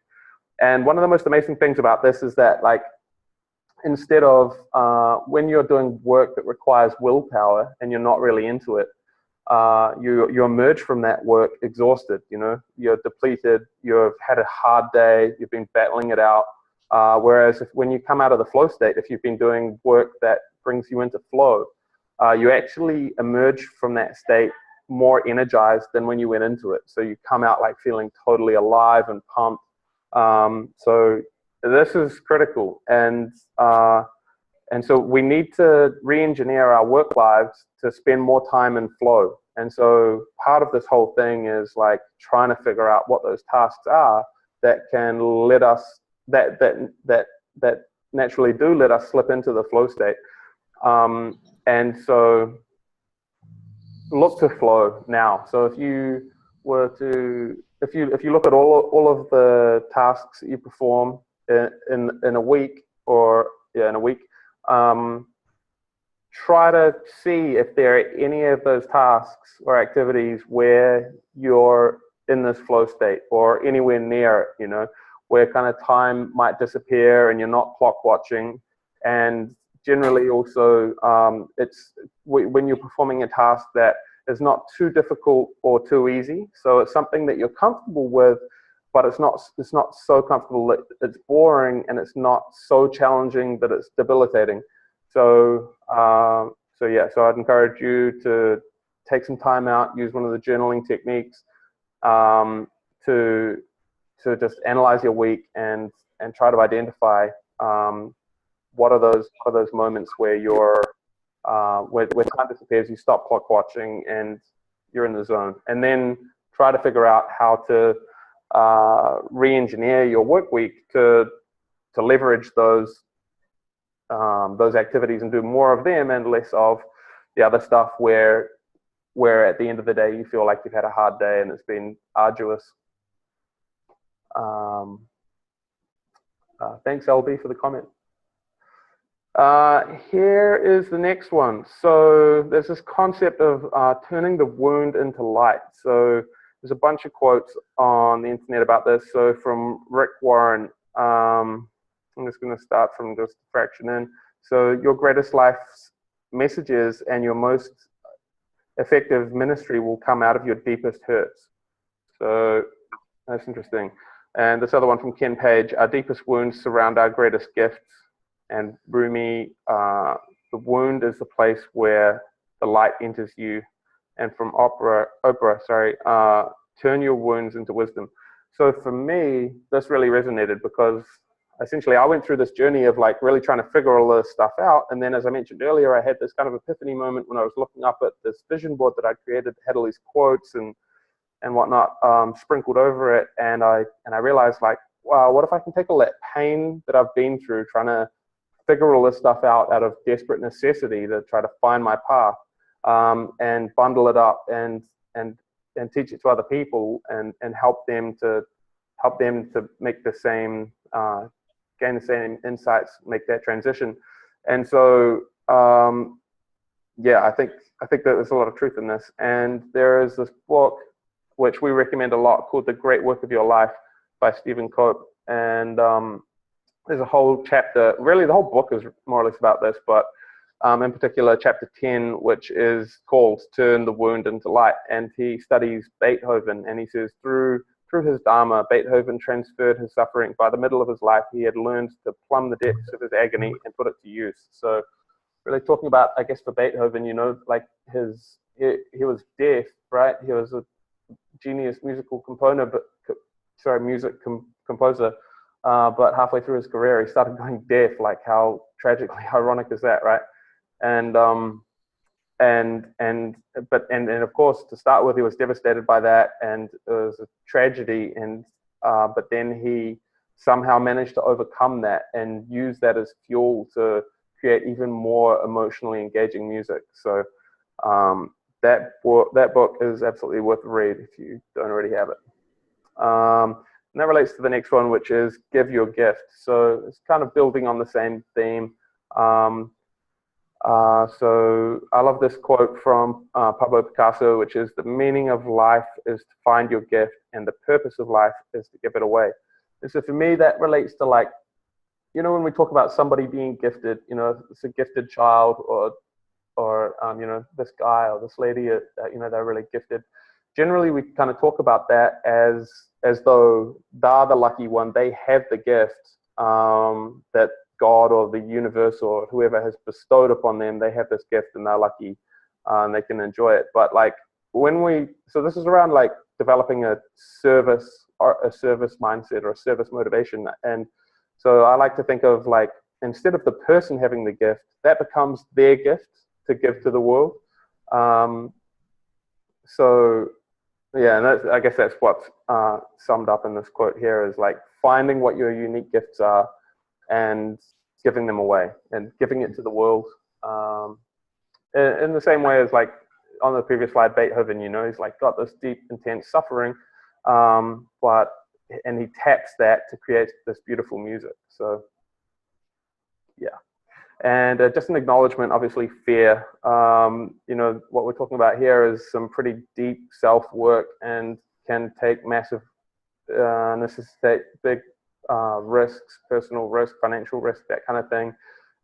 Speaker 1: And one of the most amazing things about this is that, like, instead of when you're doing work that requires willpower and you're not really into it, you emerge from that work exhausted. You're depleted. You've had a hard day. You've been battling it out. Whereas when you come out of the flow state, if you've been doing work that brings you into flow, you actually emerge from that state more energized than when you went into it. So you come out like feeling totally alive and pumped. So this is critical, and so we need to re-engineer our work lives to spend more time in flow. And so part of this whole thing is like trying to figure out what those tasks are that can let us that naturally do let us slip into the flow state. And so look to flow now. So if you were to, if you look at all of the tasks that you perform in a week, or in a week, try to see if there are any of those tasks or activities where you're in this flow state or anywhere near it, where kind of time might disappear and you're not clock watching. And generally also, it's when you're performing a task that is not too difficult or too easy. So it's something that you're comfortable with, but it's not so comfortable that it's boring, and it's not so challenging that it's debilitating. So so I'd encourage you to take some time out, use one of the journaling techniques to just analyze your week and try to identify what are those moments where you're where time disappears, you stop clock watching and you're in the zone, and then try to figure out how to re-engineer your work week to leverage those activities and do more of them and less of the other stuff where at the end of the day you feel like you've had a hard day and it's been arduous. Thanks, LB, for the comment. Here is the next one. So there's this concept of turning the wound into light. So there's a bunch of quotes on the internet about this. So from Rick Warren, I'm just going to start from just a fraction in. So your greatest life's messages and your most effective ministry will come out of your deepest hurts. So that's interesting. And this other one from Ken Page, our deepest wounds surround our greatest gifts. And Rumi, the wound is the place where the light enters you. And from Oprah, turn your wounds into wisdom. So for me, this really resonated because essentially I went through this journey of like really trying to figure all this stuff out. And then, as I mentioned earlier, I had this kind of epiphany moment when I was looking up at this vision board that I created, had all these quotes and whatnot sprinkled over it. And I realized, like, wow, what if I can take all that pain that I've been through trying to figure all this stuff out of desperate necessity to try to find my path, and bundle it up and teach it to other people and help them to make the same gain the same insights, make that transition. And so, yeah, I think that there's a lot of truth in this. And there is this book which we recommend a lot called The Great Work of Your Life by Stephen Cope. And there's a whole chapter, really the whole book is more or less about this, but in particular chapter 10, which is called Turn the Wound into Light. And he studies Beethoven, and he says through his Dharma, Beethoven transferred his suffering. By the middle of his life, he had learned to plumb the depths of his agony and put it to use. So really talking about, I guess, for Beethoven, you know, like he was deaf, right? He was a genius musical composer, composer. But halfway through his career, he started going deaf. Like, how tragically ironic is that, right? And of course, to start with, he was devastated by that, and it was a tragedy. And but then he somehow managed to overcome that and use that as fuel to create even more emotionally engaging music. So that book is absolutely worth a read if you don't already have it. And that relates to the next one, which is give your gift. So it's kind of building on the same theme. So I love this quote from Pablo Picasso, which is, the meaning of life is to find your gift, and the purpose of life is to give it away. And so for me, that relates to, like, you know, when we talk about somebody being gifted, you know, it's a gifted child, or you know, this guy or this lady, you know, they're really gifted. Generally, we kind of talk about that as though they're the lucky one. They have the gift that God or the universe or whoever has bestowed upon them. They have this gift and they're lucky and they can enjoy it. But like so this is around like developing a service mindset or a service motivation. And so I like to think of, like, instead of the person having the gift, that becomes their gift to give to the world. So yeah, and I guess that's what's summed up in this quote here, is like finding what your unique gifts are and giving them away and giving it to the world. In the same way as, like, on the previous slide, Beethoven, you know, he's like got this deep, intense suffering, and he taps that to create this beautiful music. So yeah. And just an acknowledgement, obviously, fear. You know, what we're talking about here is some pretty deep self-work and can take massive, necessitate big risks, personal risk, financial risk, that kind of thing.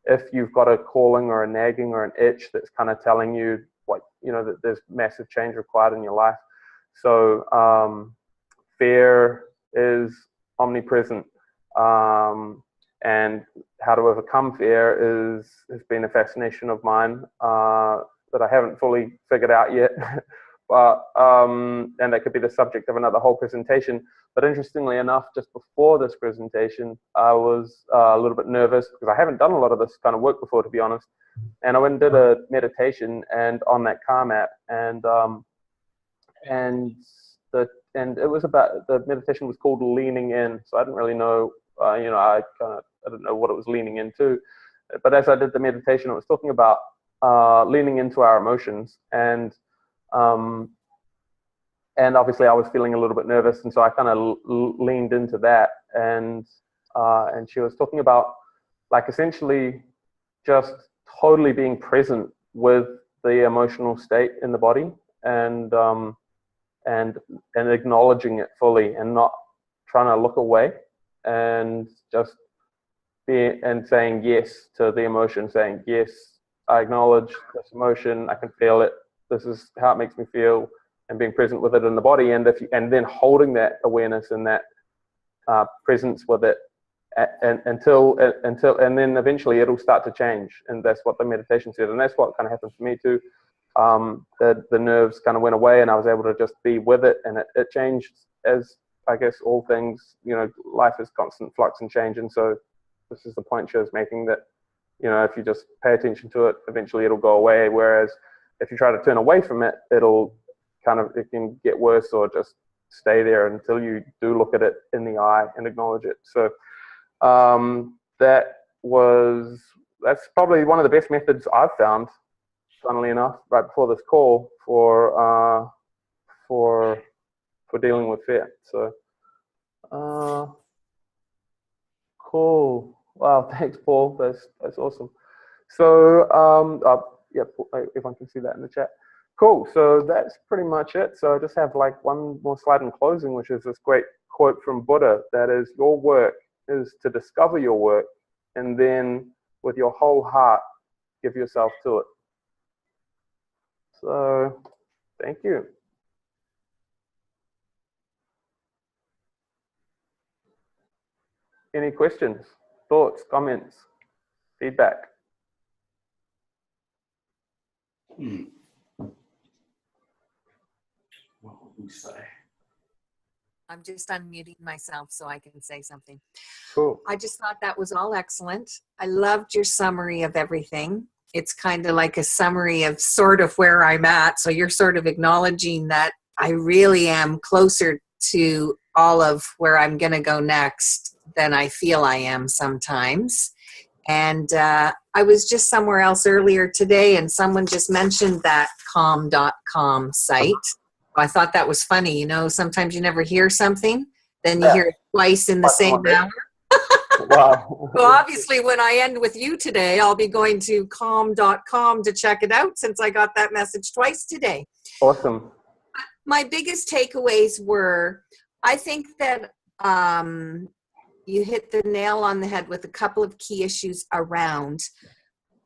Speaker 1: If you've got a calling or a nagging or an itch that's kind of telling you what, you know, that there's massive change required in your life. So fear is omnipresent. And how to overcome fear has been a fascination of mine that I haven't fully figured out yet. But and that could be the subject of another whole presentation. But interestingly enough, just before this presentation, I was a little bit nervous because I haven't done a lot of this kind of work before, to be honest. And I went and did a meditation and on that car map, and it was about, the meditation was called leaning in. So I didn't really know, you know, I didn't know what it was leaning into. But as I did the meditation, it was talking about leaning into our emotions, and obviously I was feeling a little bit nervous, and so I kind of leaned into that, and she was talking about, like, essentially just totally being present with the emotional state in the body, and acknowledging it fully, and not trying to look away, and just saying yes to the emotion, saying yes, I acknowledge this emotion, I can feel it, this is how it makes me feel, and being present with it in the body, and then holding that awareness and that presence with it until and then eventually it'll start to change. And that's what the meditation said, and that's what kind of happened for me too. The nerves kind of went away, and I was able to just be with it, and it changed, as I guess all things, you know, life is constant flux and change. And so this is the point she was making, that, you know, if you just pay attention to it, eventually it'll go away. Whereas if you try to turn away from it, it can get worse, or just stay there until you do look at it in the eye and acknowledge it. So that's probably one of the best methods I've found, funnily enough, right before this call, for dealing with fear. So Cool. Wow, thanks, Paul. That's awesome. So, yeah, everyone can see that in the chat. Cool. So that's pretty much it. So I just have like one more slide in closing, which is this great quote from Buddha that is, your work is to discover your work and then with your whole heart, give yourself to it. So thank you. Any questions, thoughts, comments, feedback?
Speaker 2: What would we say?
Speaker 6: I'm just unmuting myself so I can say something.
Speaker 1: Cool.
Speaker 6: I just thought that was all excellent. I loved your summary of everything. It's kind of like a summary of sort of where I'm at. So you're sort of acknowledging that I really am closer to all of where I'm going to go next than I feel I am sometimes. And I was just somewhere else earlier today and someone just mentioned that calm.com site. I thought that was funny. You know, sometimes you never hear something, then you hear it twice in the same hour.
Speaker 1: Wow.
Speaker 6: So obviously when I end with you today, I'll be going to calm.com to check it out since I got that message twice today.
Speaker 1: Awesome.
Speaker 6: My biggest takeaways were, I think that you hit the nail on the head with a couple of key issues around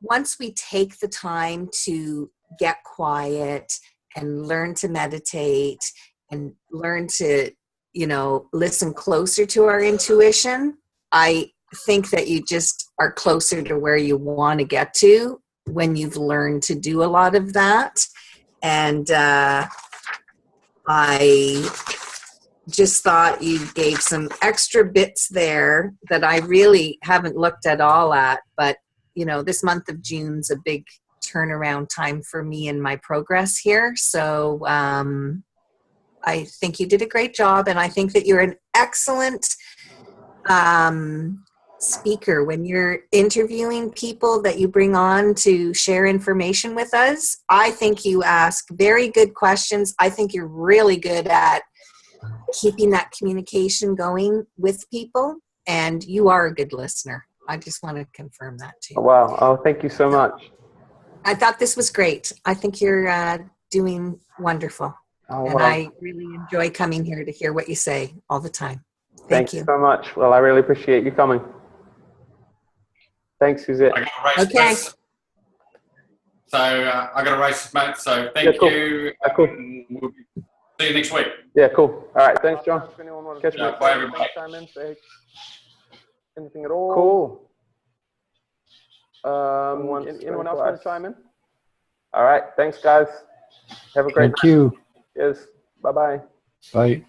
Speaker 6: once we take the time to get quiet and learn to meditate and learn to, you know, listen closer to our intuition, I think that you just are closer to where you want to get to when you've learned to do a lot of that. And I just thought you gave some extra bits there that I really haven't looked at all at, but you know, this month of June's a big turnaround time for me in my progress here. So I think you did a great job, and I think that you're an excellent speaker when you're interviewing people that you bring on to share information with us. I think you ask very good questions. I think you're really good at keeping that communication going with people, and you are a good listener. I just want to confirm that too.
Speaker 1: Wow. Oh, thank you so much.
Speaker 6: I thought this was great. I think you're doing wonderful.
Speaker 1: Oh,
Speaker 6: and
Speaker 1: well,
Speaker 6: I really enjoy coming here to hear what you say all the time. Thank you
Speaker 1: so much. Well, I really appreciate you coming. Thanks, Suzette.
Speaker 2: I got a race,
Speaker 6: Okay.
Speaker 2: Chris. So I got a race, mate. So thank
Speaker 1: cool.
Speaker 2: you.
Speaker 1: Cool.
Speaker 2: We'll see you next week.
Speaker 1: Yeah, cool. All right. Thanks, John. Catch me.
Speaker 2: Bye, everybody.
Speaker 1: Anything at all? Cool. Anyone else want to chime in? All right. Thanks, guys. Have a great night.
Speaker 5: Thank you.
Speaker 1: Cheers. Bye-bye.
Speaker 5: Bye.